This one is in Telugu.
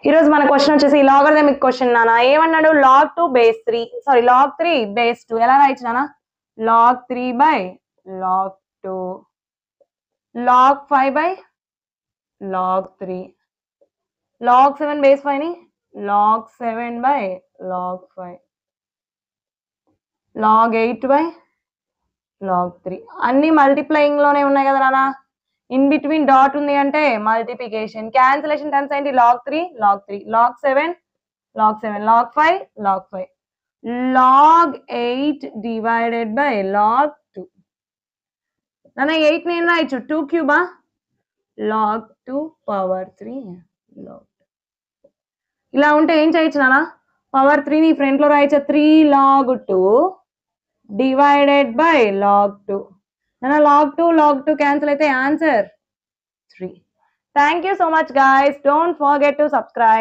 ఈ రోజు మన క్వశ్చన్ వచ్చేసి లాగరిథమిక్ క్వశ్చన్ నానా. ఏమన్నాడు? log 2 base 3 sorry log 3 base 2 ఎలా రాయొచ్చు నానా? log 3 by log 2 log 5 by log 3 log 7 base 5 ని log 7 by log 5 log 8 by log 3 అన్ని మల్టిప్లయింగ్ లోనే ఉన్నాయి కదా నానా. ఇన్ బిట్వీన్ డాట్ ఉంది అంటే మల్టిప్లికేషన్. క్యాన్సిలేషన్ టర్మ్స్ ఏంటి? log 3 log 3 log 7 log 7 log 5 log 5 log 8 divided by log 2. నాన్న 8 నేను రాయొచ్చు 2 క్యూబా log 2 power 3 log 2. ఇలా ఉంటే ఏం చేయొచ్చు నాన్న? పవర్ 3 ని ఫ్రంట్ లో రాయొచ్చు 3 log 2 divided by log 2. Nana log 2 cancel అయితే answer 3. Thank you so much guys. Don't forget to subscribe.